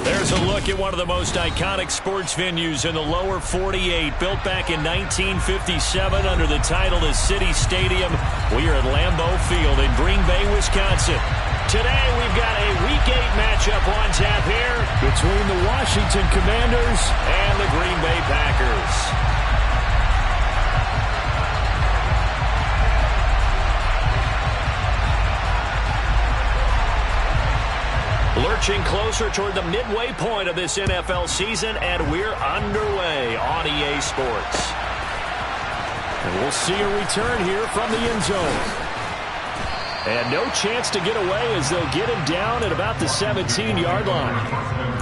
There's a look at one of the most iconic sports venues in the lower 48, built back in 1957 under the title of City Stadium. We are at Lambeau Field in Green Bay, Wisconsin. Today we've got a Week 8 matchup on tap here between the Washington Commanders and the Green Bay Packers. Lurching closer toward the midway point of this NFL season, and we're underway on EA Sports. And we'll see a return here from the end zone. And no chance to get away as they'll get him down at about the 17-yard line.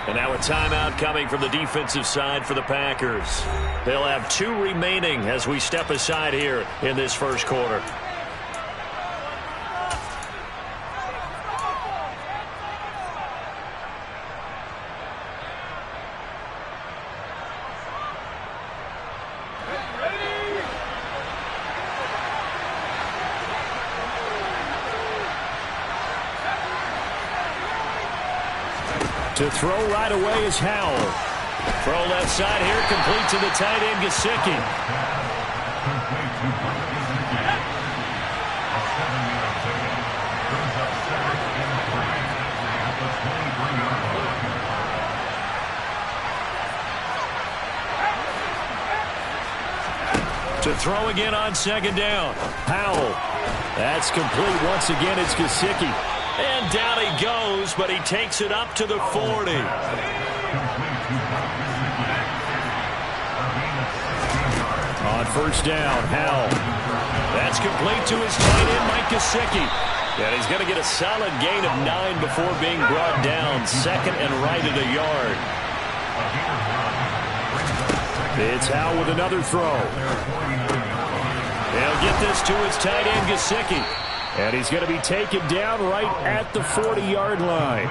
And now a timeout coming from the defensive side for the Packers. They'll have 2 remaining as we step aside here in this first quarter. To throw right away is Howell. Throw left side here, complete to the tight end, Gesicki. To throw again on second down. Howell. That's complete once again. It's Gesicki. And down he goes, but he takes it up to the 40. On first down, Howell. That's complete to his tight end, Mike Gesicki. And he's going to get a solid gain of 9 before being brought down. Second and right at a yard. It's Howell with another throw. He'll get this to his tight end, Gesicki. And he's going to be taken down right at the 40-yard line.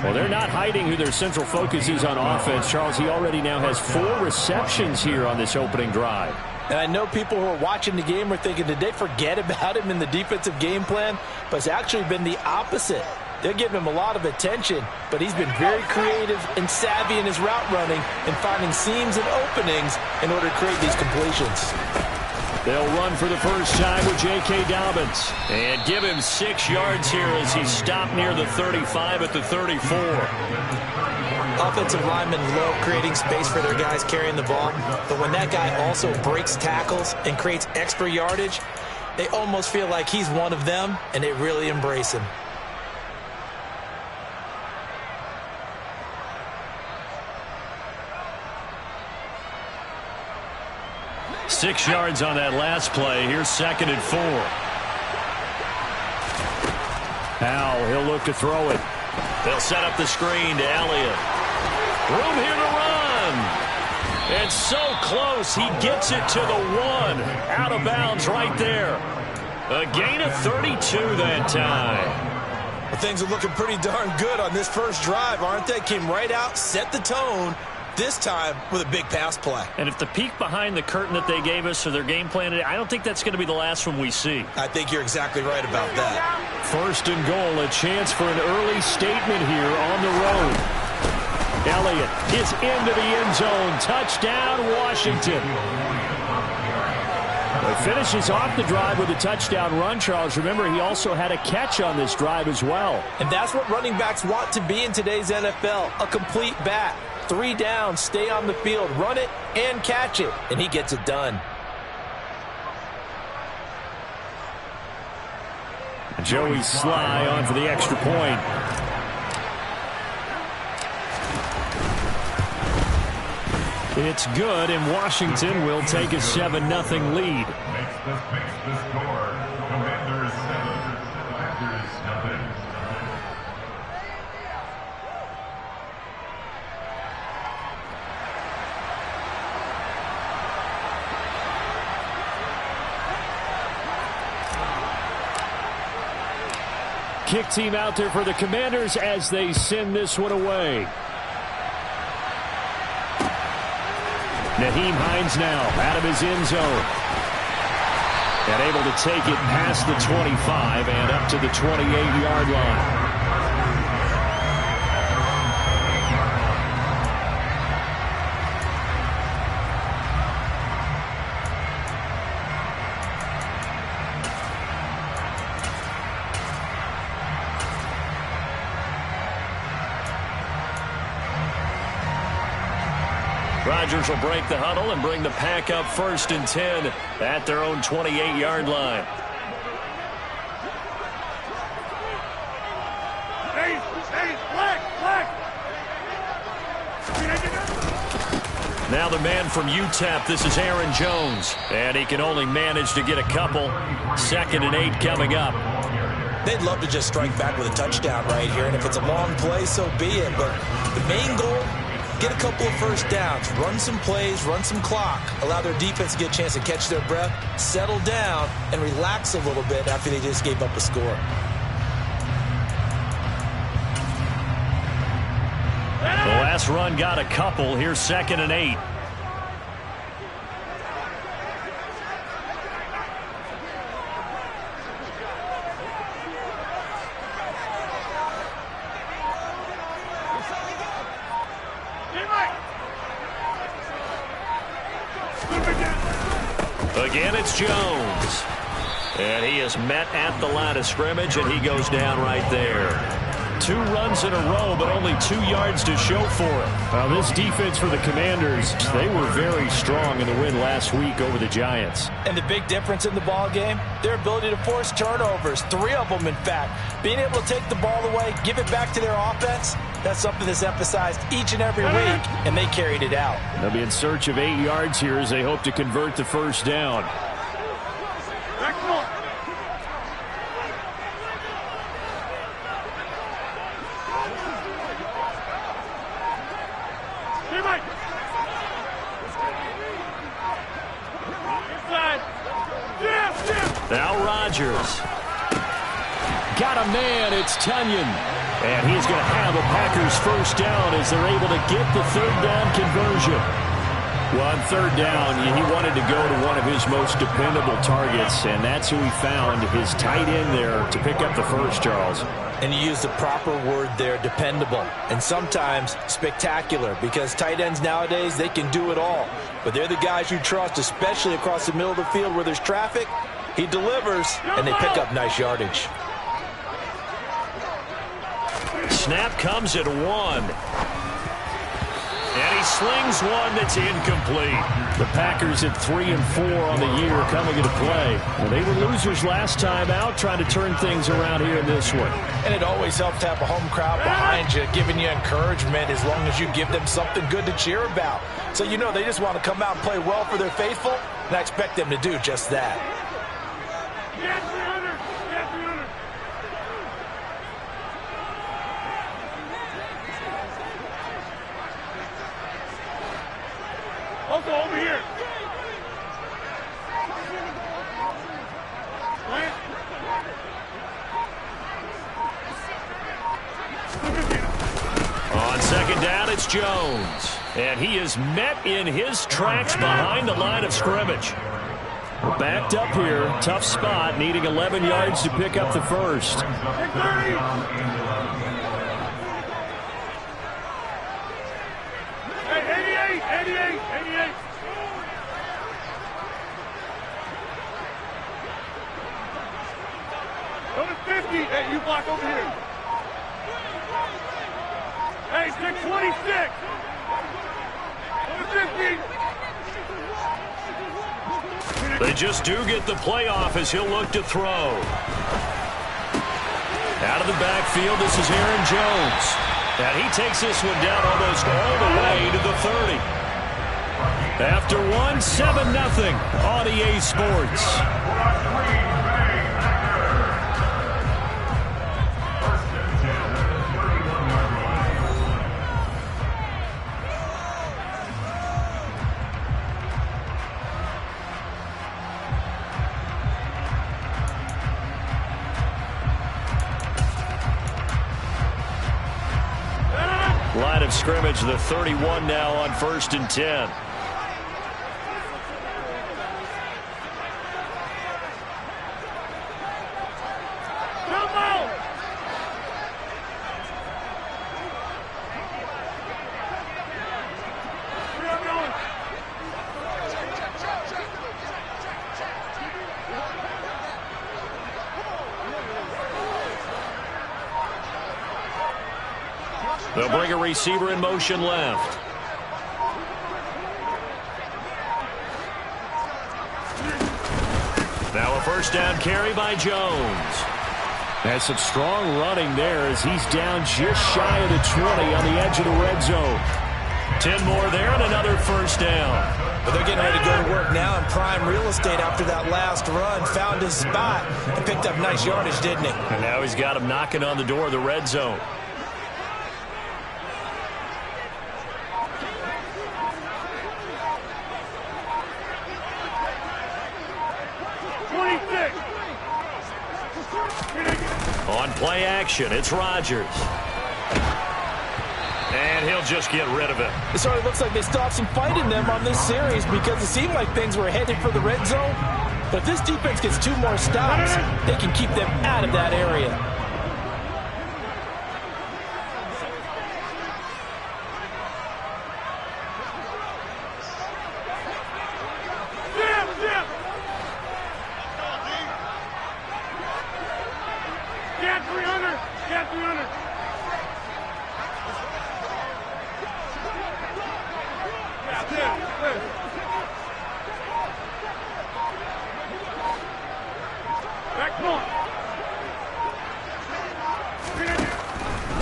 Well, they're not hiding who their central focus is on offense. Charles, he already now has 4 receptions here on this opening drive. And I know people who are watching the game are thinking, did they forget about him in the defensive game plan? But it's actually been the opposite. They're giving him a lot of attention, but he's been very creative and savvy in his route running and finding seams and openings in order to create these completions. They'll run for the first time with J.K. Dobbins. And give him 6 yards here as he's stopped near the 35 at the 34. Offensive linemen love creating space for their guys carrying the ball. But when that guy also breaks tackles and creates extra yardage, they almost feel like he's one of them, and they really embrace him. Six yards on that last play. Here's second and 4. Howell, he'll look to throw it. They'll set up the screen to Elliott. Room here to run. And so close, he gets it to the 1. Out of bounds right there. A gain of 32 that time. Well, things are looking pretty darn good on this first drive, aren't they? Came right out, set the tone. This time with a big pass play. And if the peek behind the curtain that they gave us or their game plan, I don't think that's going to be the last one we see. I think you're exactly right about that. First and goal, a chance for an early statement here on the road. Elliott is into the end zone. Touchdown, Washington. It finishes off the drive with a touchdown run, Charles. Remember, he also had a catch on this drive as well. And that's what running backs want to be in today's NFL, a complete back. 3 down, stay on the field, run it, and catch it. And he gets it done. Joey Sly on for the extra point. It's good, and Washington will take a 7-0 lead. Makes the score. Commanders 7, Packers nothing. kick team out there for the Commanders as they send this one away. Nyheim Hines now out of his end zone. And able to take it past the 25 and up to the 28-yard line. Rodgers will break the huddle and bring the pack up 1st and 10 at their own 28-yard line. Now the man from UTEP, this is Aaron Jones. And he can only manage to get a couple. 2nd and 8 coming up. They'd love to just strike back with a touchdown right here. And if it's a long play, so be it. But the main goal, get a couple of first downs, run some plays, run some clock, allow their defense to get a chance to catch their breath, settle down, and relax a little bit after they just gave up a score. The last run got a couple. Here's 2nd and 8. Again, it's Jones. And he is met at the line of scrimmage, and he goes down right there. 2 runs in a row, but only 2 yards to show for it. Well, this defense for the Commanders, they were very strong in the win last week over the Giants. And the big difference in the ball game, their ability to force turnovers, 3 of them, in fact. Being able to take the ball away, give it back to their offense, that's something that's emphasized each and every week, and they carried it out. They'll be in search of 8 yards here as they hope to convert the first down. Now Rodgers. Got a man, it's Tunyon. And he's going to have a Packers first down as they're able to get the 3rd down conversion. Well, on 3rd down, he wanted to go to one of his most dependable targets, and that's who he found, his tight end there, to pick up the first, Charles. And you use the proper word there, dependable, and sometimes spectacular, because tight ends nowadays, they can do it all. But they're the guys you trust, especially across the middle of the field where there's traffic. He delivers, and they pick up nice yardage. Snap comes at 1. And he slings one that's incomplete. The Packers at 3 and 4 on the year coming into play. Well, they were losers last time out, trying to turn things around here in this one. And it always helps to have a home crowd behind you, giving you encouragement as long as you give them something good to cheer about. So you know they just want to come out and play well for their faithful, and I expect them to do just that. Also over here. On 2nd down, it's Jones. And he is met in his tracks behind the line of scrimmage. Backed up here, tough spot, needing 11 yards to pick up the first. Hey, 88. Go to 50. Hey, you block over here. Hey, 626. Go to 50. They just do get the playoff as he'll look to throw. Out of the backfield, this is Aaron Jones. And he takes this one down almost all the way to the 30. After 7-0 on EA Sports. of scrimmage, the 31 now on 1st and 10. They'll bring a receiver in motion left. Now a first down carry by Jones. That's some strong running there as he's down just shy of the 20 on the edge of the red zone. 10 more there and another first down. But they're getting ready to go to work now in prime real estate after that last run. Found his spot and picked up nice yardage, didn't he? And now he's got him knocking on the door of the red zone. On play action, it's Rodgers. And he'll just get rid of it. It sort of looks like they stopped some fight in them on this series because it seemed like things were headed for the red zone. But if this defense gets 2 more stops, they can keep them out of that area.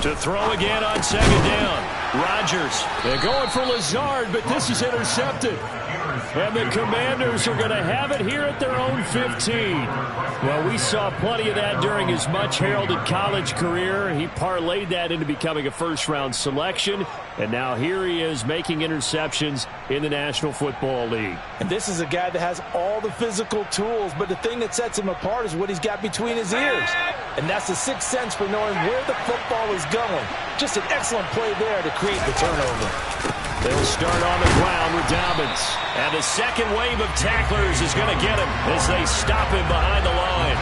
To throw again on 2nd down. Rodgers. They're going for Lazard, but this is intercepted. And the Commanders are going to have it here at their own 15. Well, we saw plenty of that during his much-heralded college career. He parlayed that into becoming a first-round selection. And now here he is making interceptions in the National Football League. And this is a guy that has all the physical tools, but the thing that sets him apart is what he's got between his ears. And that's the sixth sense for knowing where the football is going. Just an excellent play there to create the turnover. They'll start on the ground with Dobbins. And the second wave of tacklers is going to get him as they stop him behind the line.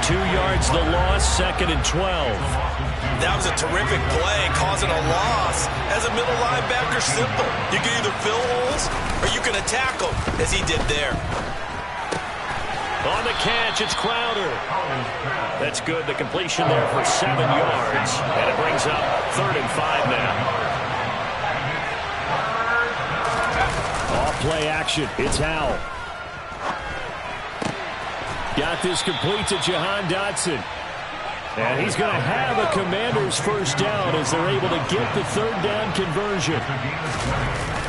2 yards the loss, 2nd and 12. That was a terrific play, causing a loss. As a middle linebacker, simple. You can either fill holes or you can attack them, as he did there. On the catch, it's Crowder. That's good. The completion there for 7 yards. And it brings up 3rd and 5 now. Off play action. It's Howell. Got this complete to Jahan Dotson. And he's going to have a Commander's first down as they're able to get the 3rd down conversion.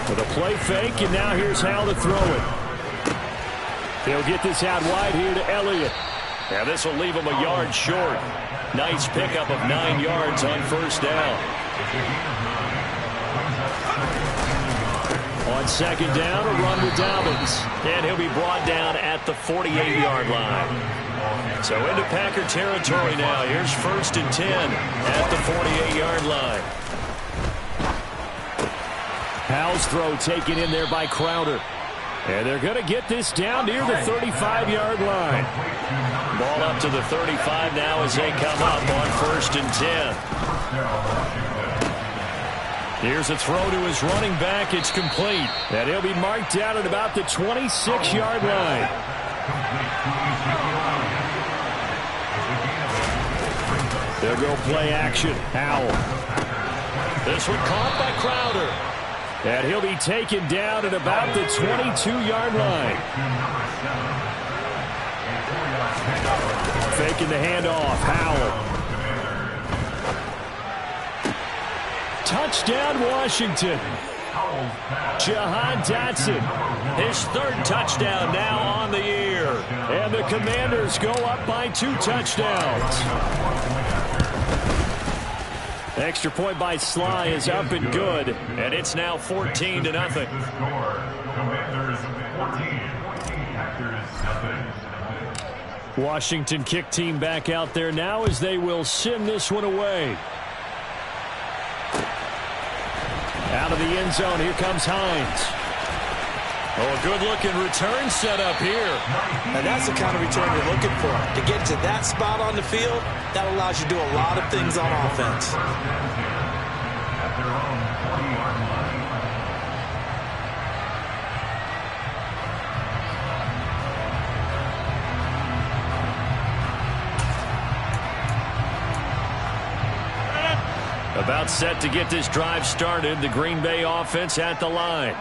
With a play fake, and now here's Howell to throw it. They'll get this out wide here to Elliott. Now this will leave him a yard short. Nice pickup of 9 yards on first down. On 2nd down, a run with Dobbins. And he'll be brought down at the 48-yard line. So into Packer territory now. Here's 1st and 10 at the 48-yard line. Howell's throw taken in there by Crowder. And they're going to get this down near the 35-yard line. Ball up to the 35 now as they come up on 1st and 10. Here's a throw to his running back. It's complete. And he'll be marked down at about the 26-yard line. They'll go play action. Howell. This one caught by Crowder. And he'll be taken down at about the 22-yard line. Faking the handoff. Howell. Touchdown, Washington. Jahan Dotson. His 3rd touchdown now on the year. And the Commanders go up by 2 touchdowns. Extra point by Sly is up and good. And it's now 14-0. Washington kick team back out there now as they will send this one away. the end zone. Here comes Hines. Oh, a good-looking return set up here. And that's the kind of return you're looking for. To get to that spot on the field, that allows you to do a lot of things on offense. At their own 40-yard line. About set to get this drive started. The Green Bay offense at the line.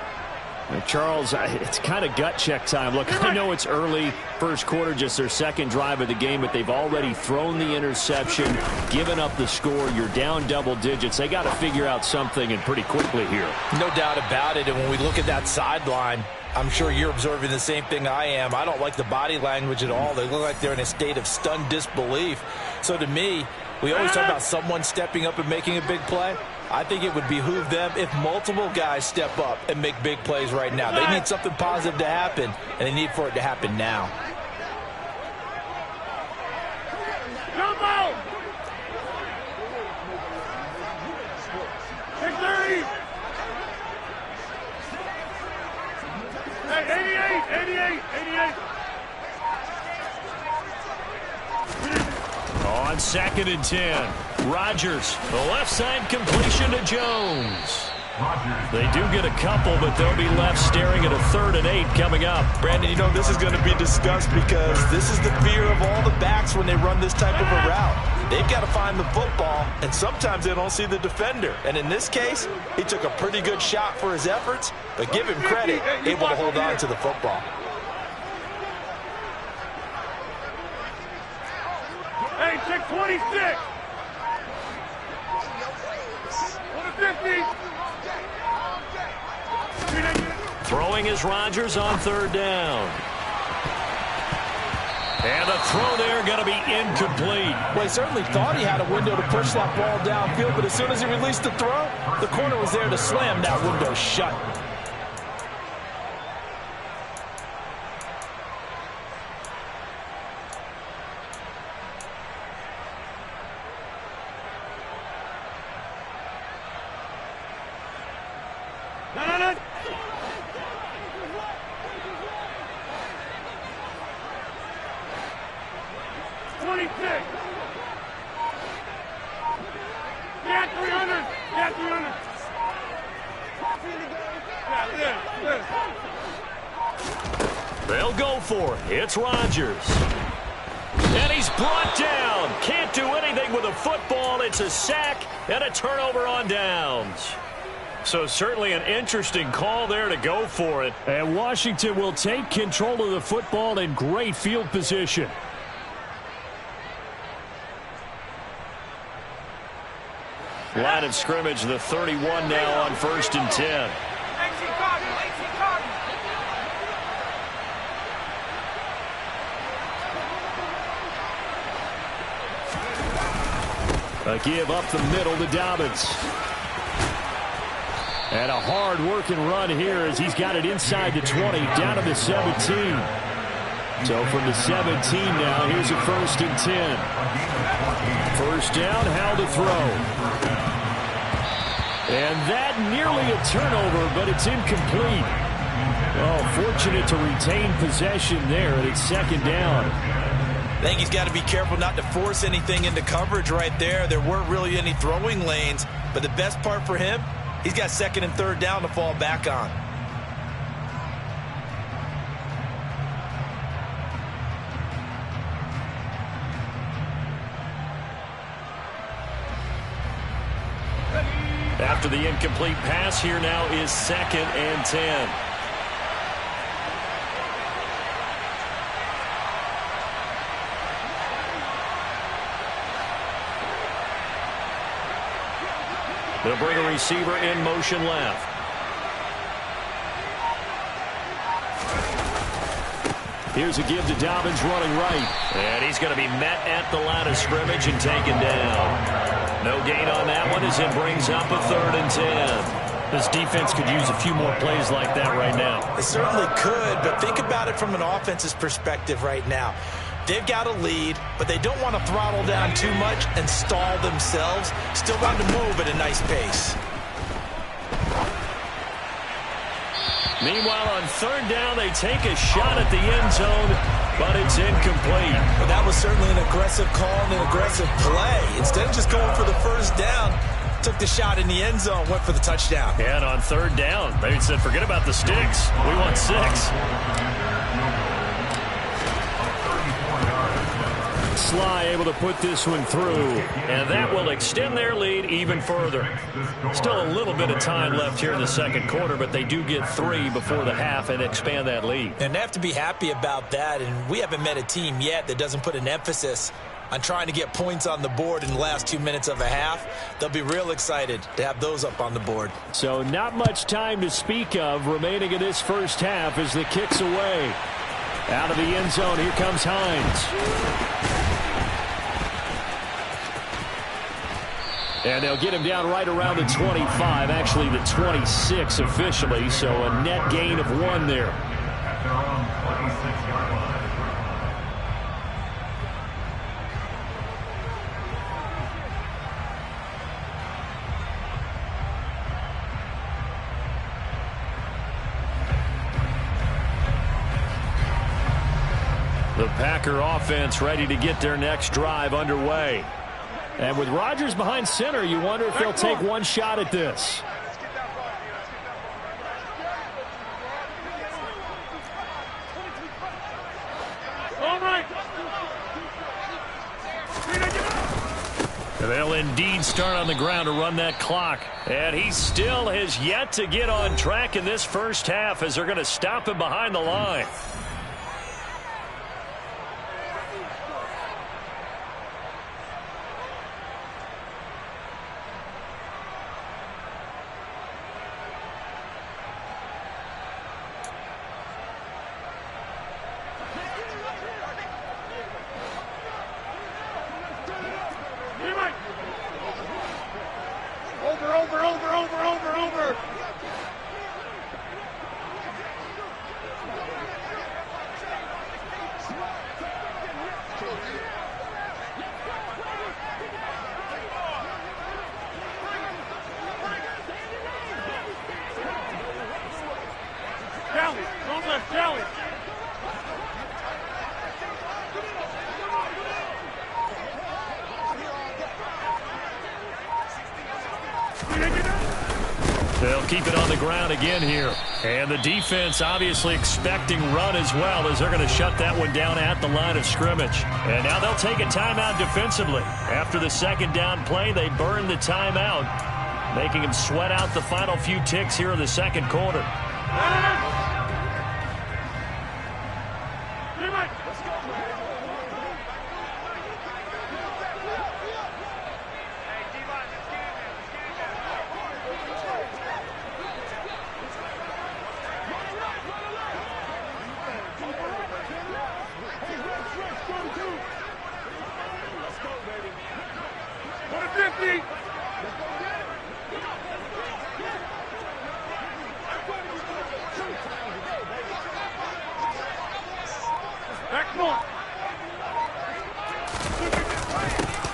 Now, Charles, it's kind of gut check time. Look, I know it's early, first quarter, just their second drive of the game, but they've already thrown the interception, given up the score. You're down double digits. They got to figure out something, and pretty quickly here. No doubt about it. And when we look at that sideline, I'm sure you're observing the same thing I am. I don't like the body language at all. They look like they're in a state of stunned disbelief. So to me, we always talk about someone stepping up and making a big play. I think it would behoove them if multiple guys step up and make big plays right now. They need something positive to happen, and they need for it to happen now. Jump out! 630! Hey, 88! On 2nd and 10, Rodgers, the left side completion to Jones. They do get a couple, but they'll be left staring at a 3rd and 8 coming up. Brandon, you know this is going to be discussed because this is the fear of all the backs when they run this type of a route. They've got to find the football, and sometimes they don't see the defender. And in this case, he took a pretty good shot for his efforts, but give him credit, able to hold on to the football. Hey, 626! 150! Throwing is Rodgers on 3rd down. And the throw there going to be incomplete. Well, he certainly thought he had a window to push that ball downfield, but as soon as he released the throw, the corner was there to slam that window shut. No. 26. Yeah, 300. Yeah, 300. Yeah. They'll go for it. It's Rodgers. And he's brought down. Can't do anything with a football. It's a sack and a turnover on downs. So certainly an interesting call there to go for it. And Washington will take control of the football in great field position. Line of scrimmage, the 31 now on 1st and 10. A give up the middle to Dobbins. And a hard-working run here as he's got it inside the 20, down to the 17. So from the 17 now, here's a 1st and 10. First down, how to throw. And that nearly a turnover, but it's incomplete. Oh, fortunate to retain possession there, and it's 2nd down. I think he's got to be careful not to force anything into coverage right there. There weren't really any throwing lanes, but the best part for him, he's got 2nd and 3rd down to fall back on. After the incomplete pass, here now is 2nd and 10. They'll bring a receiver in motion left. Here's a give to Dobbins running right. And he's going to be met at the line of scrimmage and taken down. No gain on that one as it brings up a 3rd and 10. This defense could use a few more plays like that right now. It certainly could, but think about it from an offense's perspective right now. They've got a lead, but they don't want to throttle down too much and stall themselves. Still want to move at a nice pace. Meanwhile, on third down, they take a shot at the end zone, but it's incomplete. Well, that was certainly an aggressive call and an aggressive play. Instead of just going for the first down, took the shot in the end zone, went for the touchdown. And on third down, they said, forget about the sticks. We want 6. Sly able to put this one through, and that will extend their lead even further. Still a little bit of time left here in the second quarter, but they do get 3 before the half and expand that lead. And they have to be happy about that, and we haven't met a team yet that doesn't put an emphasis on trying to get points on the board in the last 2 minutes of a half. They'll be real excited to have those up on the board. So not much time to speak of remaining in this first half as the kick's away. Out of the end zone, here comes Hines. And they'll get him down right around the 25, actually the 26 officially, so a net gain of 1 there. At their own 26-yard line. The Packer offense ready to get their next drive underway. And with Rodgers behind center, you wonder if they'll take one shot at this. All right. They'll indeed start on the ground to run that clock. And he still has yet to get on track in this first half as they're going to stop him behind the line. Over. Jelly, don't left, Jelly. They'll keep it on the ground again here. And the defense obviously expecting run as well as they're going to shut that one down at the line of scrimmage. And now they'll take a timeout defensively. After the second down play, they burn the timeout, making them sweat out the final few ticks here in the second quarter.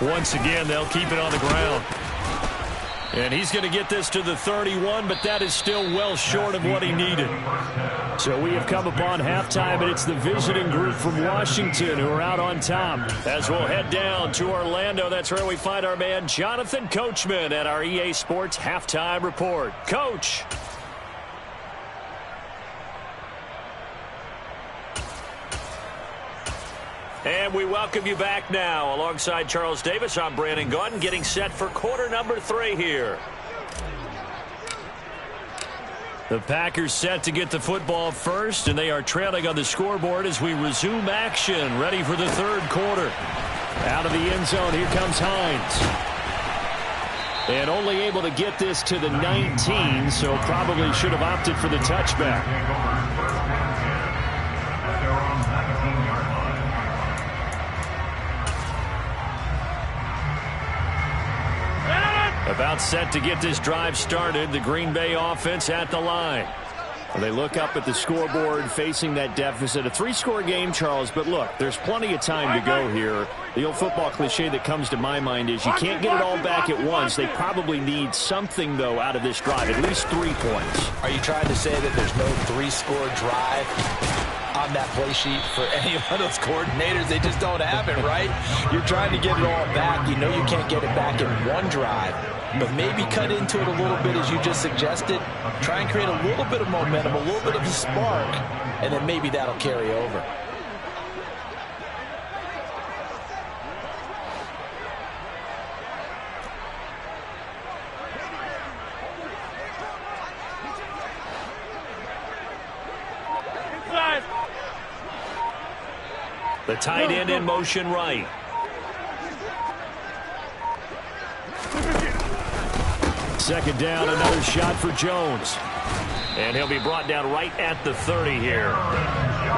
Once again, they'll keep it on the ground. And he's going to get this to the 31, but that is still well short of what he needed. So we have come upon halftime, and it's the visiting group from Washington who are out on top. As we'll head down to Orlando, that's where we find our man Jonathan Coachman at our EA Sports Halftime Report. Coach. And we welcome you back now. Alongside Charles Davis, I'm Brandon Gaudin, getting set for quarter number 3 here. The Packers set to get the football first, and they are trailing on the scoreboard as we resume action, ready for the third quarter. Out of the end zone, here comes Hines. And only able to get this to the 19, so probably should have opted for the touchback. About set to get this drive started, the Green Bay offense at the line. They look up at the scoreboard facing that deficit. A 3-score game, Charles, but look, there's plenty of time to go here. The old football cliche that comes to my mind is you can't get it all back at once. They probably need something, though, out of this drive, at least 3 points. Are you trying to say that there's no 3-score drive on that play sheet for any of those coordinators? They just don't have it, right? You're trying to get it all back. You know you can't get it back in one drive, but maybe cut into it a little bit as you just suggested. Try and create a little bit of momentum, a little bit of a spark, and then maybe that'll carry over. The tight end in motion right. Second down, another shot for Jones. And he'll be brought down right at the 30 here.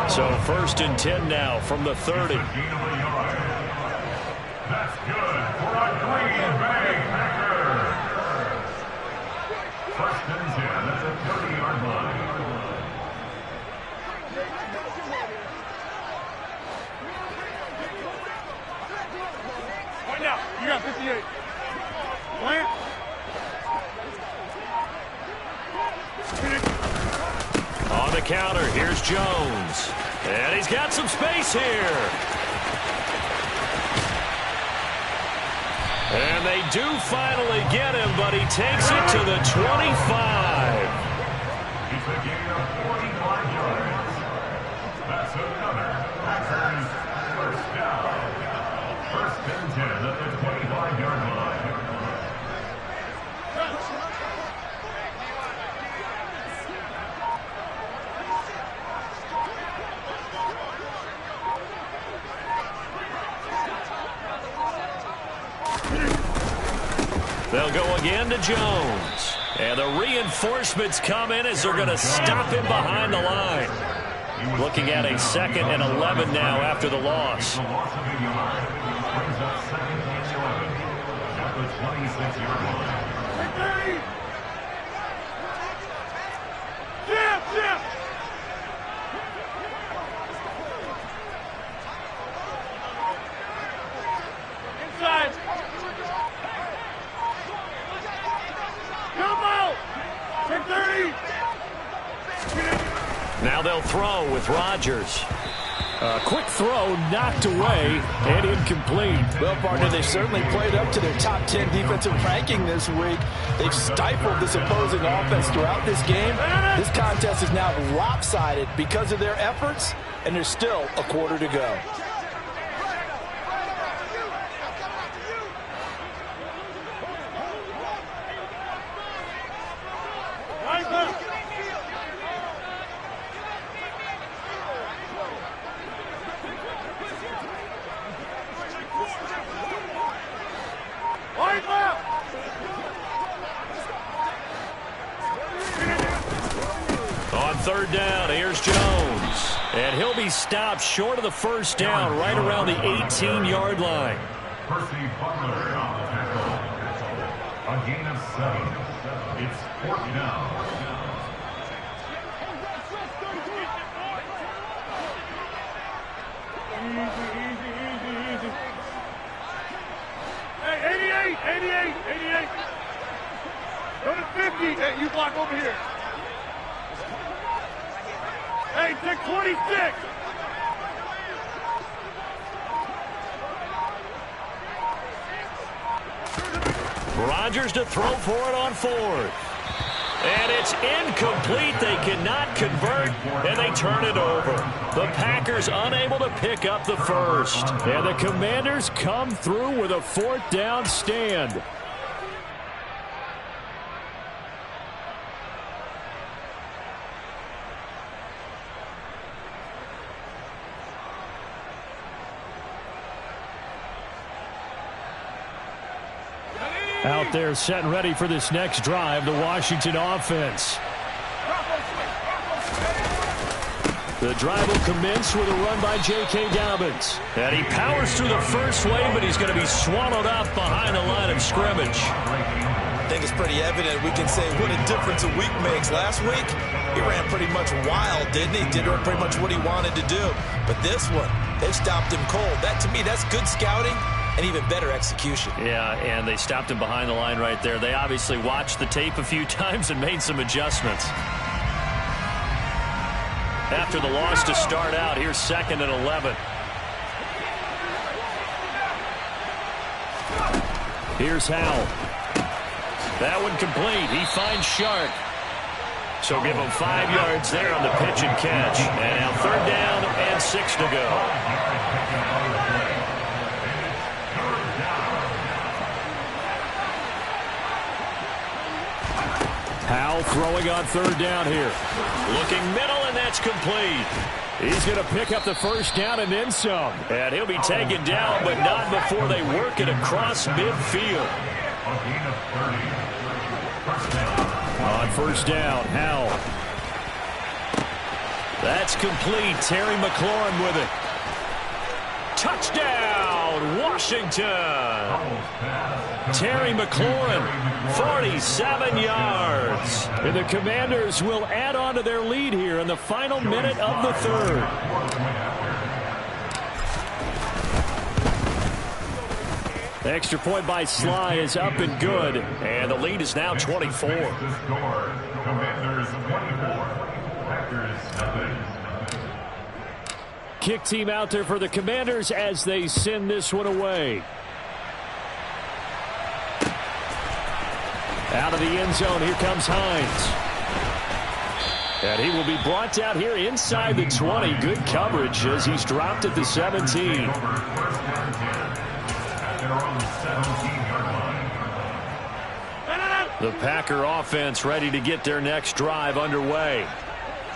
So 1st and 10 now from the 30. That's good for a Green Bay Packer. 1st and 10 at the 30-yard line. Right now, you got 58. Plant. On the counter, here's Jones. And he's got some space here. And they do finally get him, but he takes it to the 25. It's a gain of 45 yards. That's another Packers first down. 1st and 10 at the 25-yard line. They'll go again to Jones. And the reinforcements come in as they're going to stop him behind the line. Looking at a 2nd and 11 now after the loss. The loss of a yard brings up 2nd and 11 at the 26-yard line. Jim! Inside. Come out! 30. Now they'll throw with Rodgers. A quick throw knocked away and incomplete. Well, partner, they certainly played up to their top 10 defensive ranking this week. They've stifled this opposing offense throughout this game. This contest is now lopsided because of their efforts, and there's still a quarter to go. On 3rd down, here's Jones. And he'll be stopped short of the 1st down, right around the 18-yard line. Percy Butler on the tackle. A gain of 7. It's 4th down. Easy. Hey, 88. Go to 50. Hey, you block over here. Hey, take 26. Rodgers to throw for it on 4th. And it's incomplete. They cannot convert, and they turn it over. The Packers unable to pick up the 1st. And the Commanders come through with a 4th down stand. Out there set and ready for this next drive, the Washington offense. The drive will commence with a run by J.K. Dobbins. And he powers through the first wave, but he's going to be swallowed up behind the line of scrimmage. They think it's pretty evident. We can say what a difference a week makes. Last week, he ran pretty much wild, didn't he? Did pretty much what he wanted to do. But this one, they stopped him cold. That, to me, that's good scouting and even better execution. Yeah, and they stopped him behind the line right there. They obviously watched the tape a few times and made some adjustments. After the loss to start out, here's 2nd and 11. Here's Howell. That one complete. He finds Shark. So give him 5 yards there on the pitch and catch. And now 3rd down and 6 to go. Howell throwing on 3rd down here. Looking middle, and that's complete. He's going to pick up the 1st down and then some. And he'll be taken down, but not before they work it across midfield. On 1st down, Howell. That's complete. Terry McLaurin with it. Touchdown, Washington. Terry McLaurin, 47 yards. And the Commanders will add on to their lead here in the final minute of the 3rd. The extra point by Sly is up and good. And the lead is now 24. Commanders 24. Packers nothing. Kick team out there for the Commanders as they send this one away. Out of the end zone, here comes Hines. And he will be brought down here inside the 20. Good coverage as he's dropped at the 17. The Packer offense ready to get their next drive underway.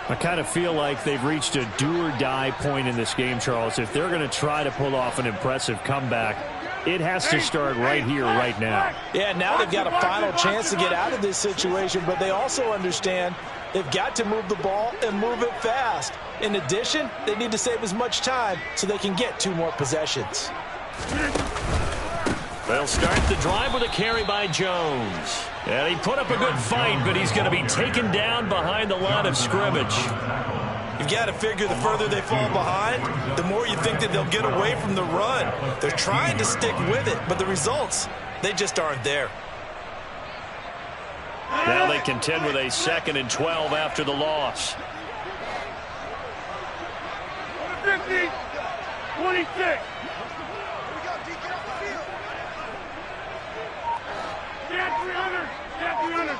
I kind of feel like they've reached a do-or-die point in this game, Charles. If they're going to try to pull off an impressive comeback, it has to start right here, right now. Yeah, now they've got a final chance to get out of this situation, but they also understand they've got to move the ball and move it fast. In addition, they need to save as much time so they can get 2 more possessions. They'll start the drive with a carry by Jones. And he put up a good fight, but he's going to be taken down behind the line of scrimmage. You've got to figure the further they fall behind, the more you think that they'll get away from the run. They're trying to stick with it, but the results, they just aren't there. Now they contend with a 2nd and 12 after the loss. 50, 26. Yeah, 300. Yeah, 300.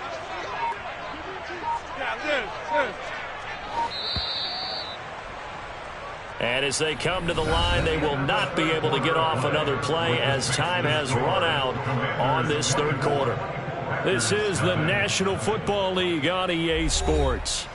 Yeah, this. And as they come to the line, they will not be able to get off another play as time has run out on this 3rd quarter. This is the National Football League on EA Sports.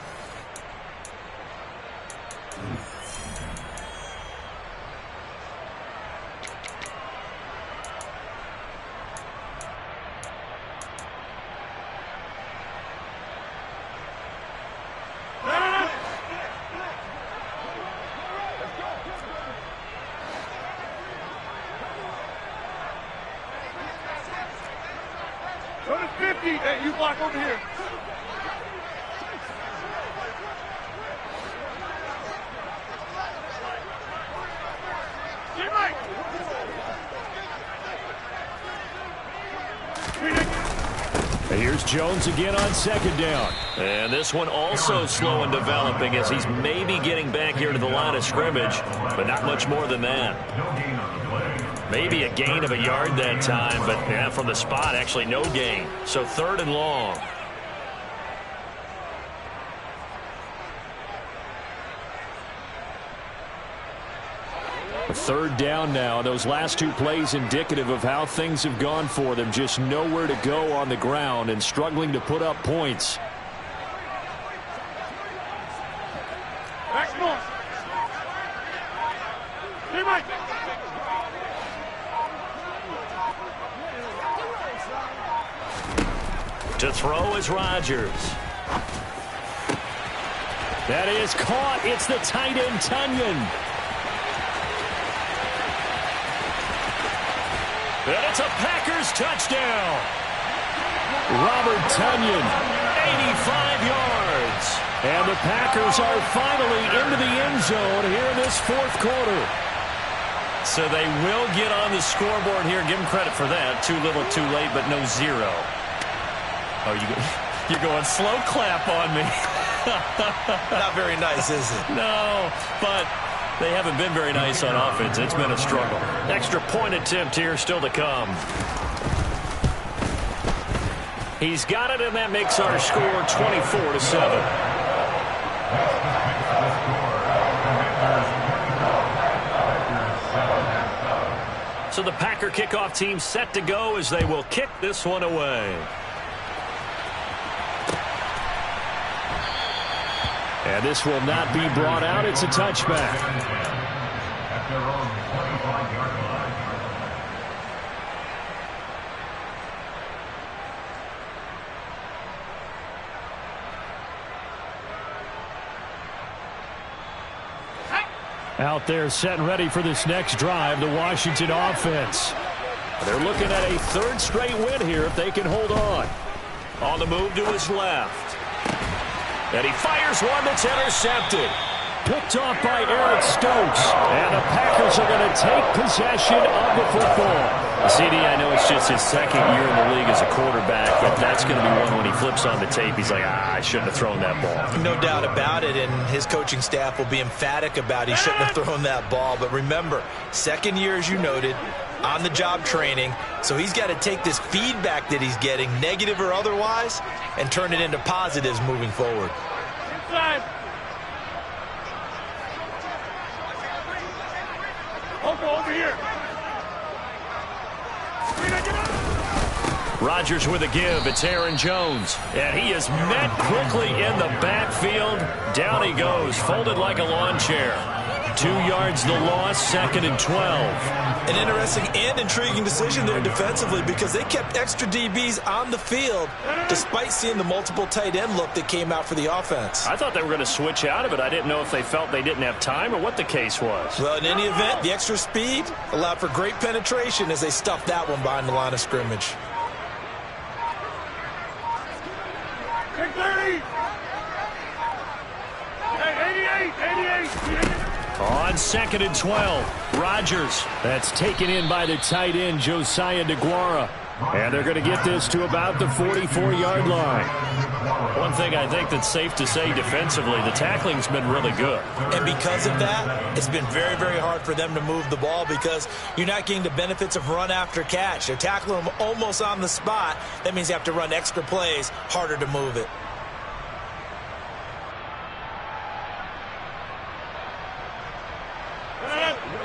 Go to 50. Hey, you block over here. Get right. And here's Jones again on 2nd down. And this one also slow in developing as he's maybe getting back here to the line of scrimmage, but not much more than that. Maybe a gain of a yard that time, but yeah, from the spot, actually no gain. So 3rd and long. A 3rd down now. Those last 2 plays indicative of how things have gone for them. Just nowhere to go on the ground and struggling to put up points. Back north. Hey, Mike. To throw is Rodgers. That is caught. It's the tight end, Tunyon. And it's a Packers touchdown. Robert Tonyan, 85 yards. And the Packers are finally into the end zone here in this fourth quarter. So they will get on the scoreboard here. Give them credit for that. Too little, too late, but no zero. Oh, you're going slow clap on me. Not very nice, is it? No, but they haven't been very nice on offense. It's been a struggle. Extra point attempt here still to come. He's got it, and that makes our score 24-7. So the Packer kickoff team set to go as they will kick this one away. And this will not be brought out. It's a touchback. At their own 25-yard line. Out there set and ready for this next drive, the Washington offense. They're looking at a third straight win here if they can hold on. On the move to his left. And he fires one that's intercepted. Picked off by Eric Stokes. And the Packers are going to take possession of the football. CD, I know it's just his second year in the league as a quarterback, but that's going to be one when he flips on the tape. He's like, I shouldn't have thrown that ball. No doubt about it, and his coaching staff will be emphatic about he shouldn't have thrown that ball. But remember, second year, as you noted, on-the-job training, so he's got to take this feedback that he's getting, negative or otherwise, and turn it into positives moving forward. Inside. Over here. Rodgers with a give. It's Aaron Jones. And he is met quickly in the backfield. Down he goes, folded like a lawn chair. 2 yards the loss, 2nd and 12. An interesting and intriguing decision there defensively because they kept extra DBs on the field despite seeing the multiple tight end look that came out for the offense. I thought they were going to switch out of it. I didn't know if they felt they didn't have time or what the case was. Well, in any event, the extra speed allowed for great penetration as they stuffed that one behind the line of scrimmage. 630. Hey, 88. On 2nd and 12, Rodgers. That's taken in by the tight end, Josiah DeGuara. And they're going to get this to about the 44-yard line. One thing I think that's safe to say defensively, the tackling's been really good. And because of that, it's been very, very hard for them to move the ball because you're not getting the benefits of run after catch. They're tackling them almost on the spot. That means you have to run extra plays, harder to move it.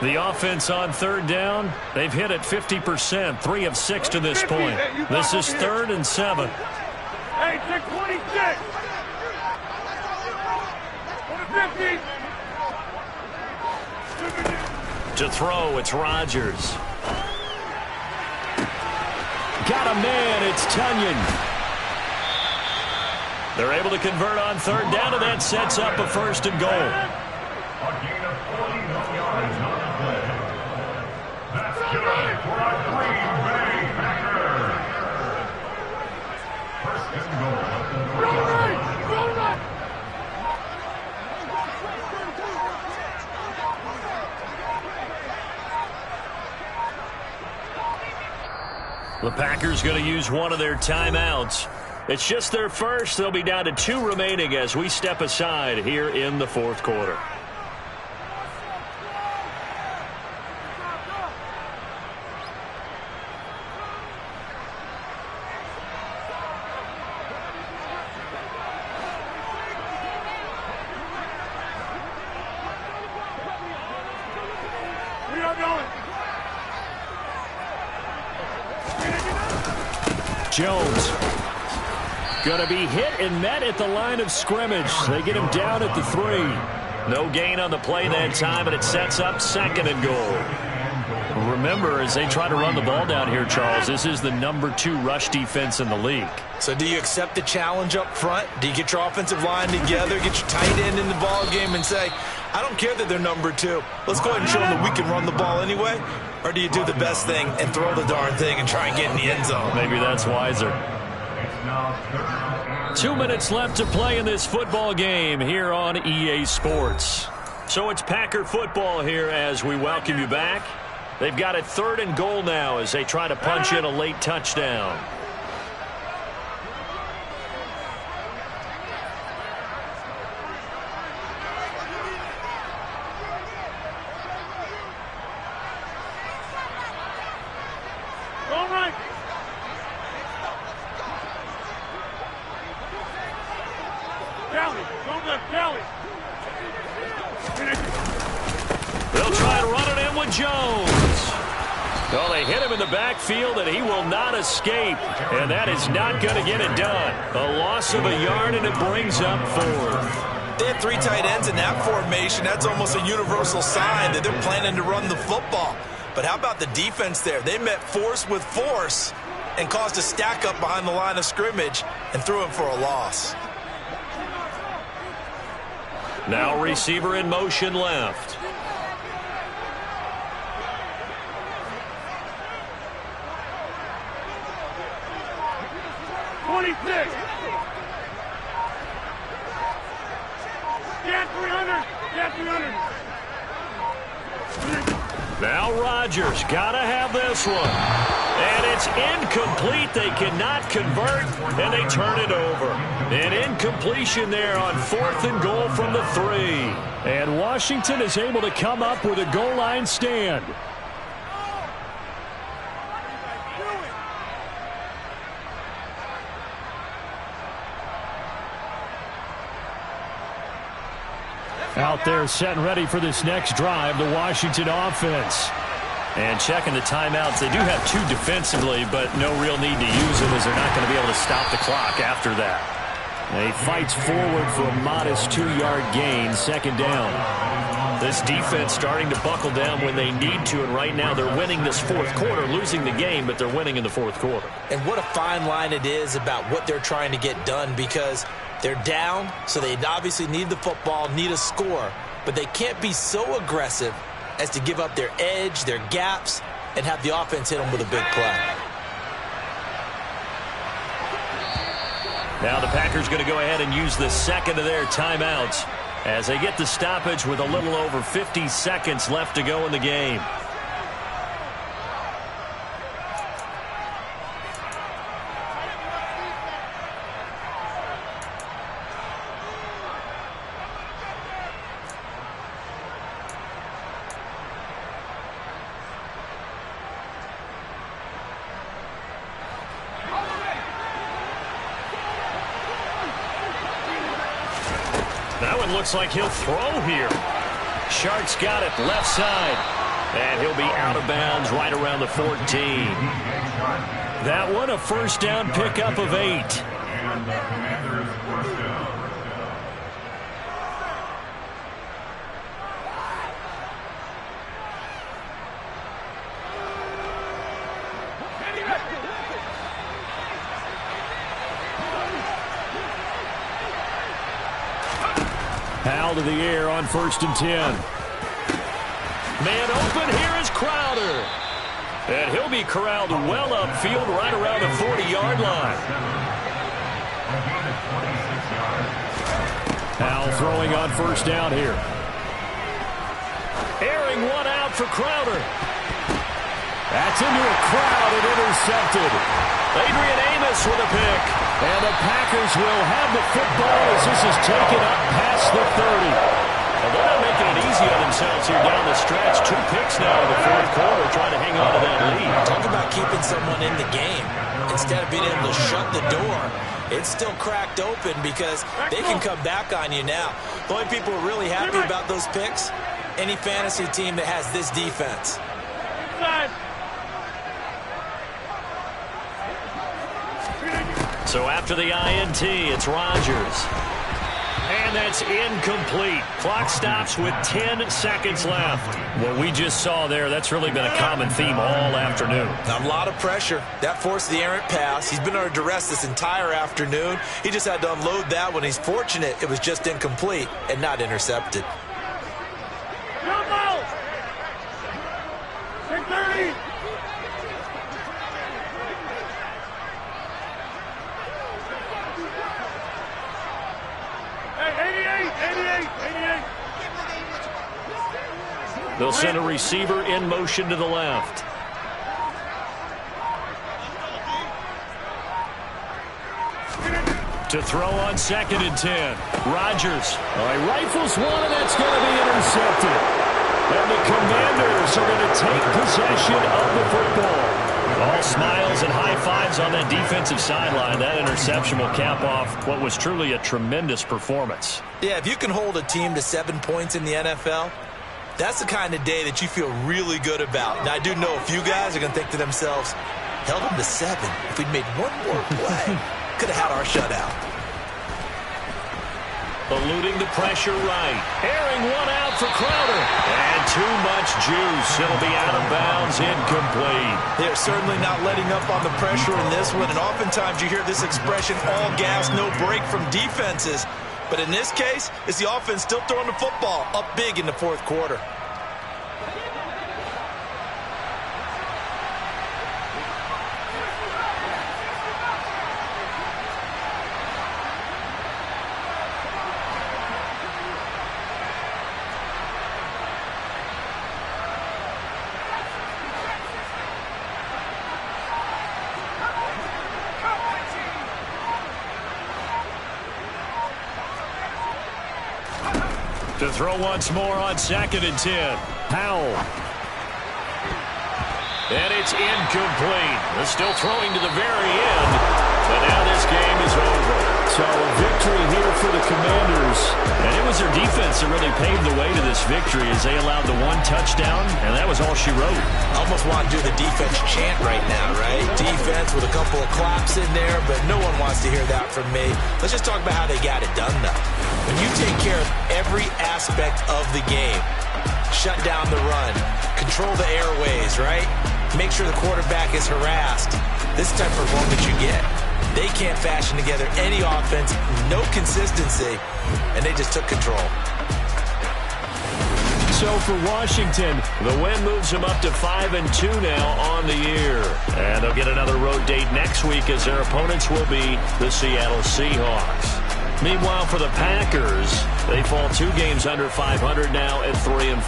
The offense on 3rd down, they've hit it 50%, 3 of 6 to this point. This is 3rd and 7. Hey, 626. To throw, it's Rodgers. Got a man, it's Tonyan. They're able to convert on 3rd down, and that sets up a 1st and goal. A gain of 41 yards on the play. That's good for a Green Bay Packers. 1st and goal at the 3. The Packers going to use one of their timeouts. It's just their first. They'll be down to 2 remaining as we step aside here in the 4th quarter. Jones going to be hit and met at the line of scrimmage. They get him down at the 3. No gain on the play that time, and it sets up 2nd and goal. Remember, as they try to run the ball down here, Charles, this is the number 2 rush defense in the league. So do you accept the challenge up front? Do you get your offensive line together, get your tight end in the ball game and say, I don't care that they're number 2. Let's go ahead and show them that we can run the ball anyway? Or do you do the best thing and throw the darn thing and try and get in the end zone? Maybe that's wiser. now third and 2 minutes left to play in this football game here on EA Sports. So it's Packer football here as we welcome you back. They've got it 3rd and goal now as they try to punch in a late touchdown. All right. Kelly, don't let Kelly. They'll try to run it in with Jones. Well, they hit him in the backfield, and he will not escape. And that is not going to get it done. A loss of a yard, and it brings up 4th. They had 3 tight ends in that formation. That's almost a universal sign that they're planning to run the football. But how about the defense there? They met force with force and caused a stack up behind the line of scrimmage and threw him for a loss. Now receiver in motion left. Now Rodgers got to have this one. And it's incomplete. They cannot convert, and they turn it over. An incompletion there on 4th and goal from the 3. And Washington is able to come up with a goal line stand. Out there set and ready for this next drive, the Washington offense. And checking the timeouts, they do have 2 defensively, but no real need to use them as they're not going to be able to stop the clock after that. He fights forward for a modest 2-yard gain, 2nd down. This defense starting to buckle down when they need to, and right now they're winning this 4th quarter, losing the game, but they're winning in the 4th quarter. And what a fine line it is about what they're trying to get done, because they're down, so they obviously need the football, need a score, but they can't be so aggressive as to give up their edge, their gaps, and have the offense hit them with a big play. Now the Packers going to go ahead and use the 2nd of their timeouts as they get the stoppage with a little over 50 seconds left to go in the game. That one looks like he'll throw here. Shark's got it left side. And he'll be out of bounds right around the 14. That one a 1st down pickup of 8. and the Commanders' 1st down. Powell to the air on 1st and 10. Man open, here is Crowder. And he'll be corralled well upfield right around the 40-yard line. Powell throwing on 1st down here. Airing one out for Crowder. That's into a crowd and intercepted. Adrian Amos with a pick. And the Packers will have the football as this is taken up past the 30. Well, they're not making it easy on themselves here down the stretch. 2 picks now in the 4th quarter trying to hang on to that lead. Talk about keeping someone in the game. Instead of being able to shut the door, it's still cracked open because they can come back on you now. The only people who are really happy about those picks, any fantasy team that has this defense. So after the INT, it's Rodgers. And that's incomplete. Clock stops with 10 seconds left. What we just saw there, that's really been a common theme all afternoon. A lot of pressure. That forced the errant pass. He's been under duress this entire afternoon. He just had to unload that one. He's fortunate it was just incomplete and not intercepted. They'll send a receiver in motion to the left. To throw on 2nd and 10. Rodgers. All right, rifles one, and that's going to be intercepted. And the Commanders are going to take possession of the football. All smiles and high fives on that defensive sideline. That interception will cap off what was truly a tremendous performance. Yeah, if you can hold a team to 7 points in the NFL, that's the kind of day that you feel really good about. Now, I do know a few guys are going to think to themselves, held them to 7. If we'd made one more play, could have had our shutout. Eluding the pressure right. Airing one out for Crowder. And too much juice. It'll be out of bounds, incomplete. They're certainly not letting up on the pressure in this one. And oftentimes you hear this expression, all gas, no break from defenses. But in this case, it's the offense still throwing the football up big in the 4th quarter. To throw once more on 2nd and 10. Powell. And it's incomplete. They're still throwing to the very end. But now this game is over. So a victory here for the Commanders. And it was their defense that really paved the way to this victory as they allowed the 1 touchdown, and that was all she wrote. Almost want to do the defense chant right now, right? Defense with a couple of claps in there, but no one wants to hear that from me. Let's just talk about how they got it done, though. When you take care of every aspect of the game, shut down the run, control the airways, right? Make sure the quarterback is harassed. This is the type of performance you get. They can't fashion together any offense, no consistency, and they just took control. So for Washington, the win moves them up to 5-2 now on the year. And they'll get another road date next week as their opponents will be the Seattle Seahawks. Meanwhile, for the Packers, they fall 2 games under 500 now at 3-5.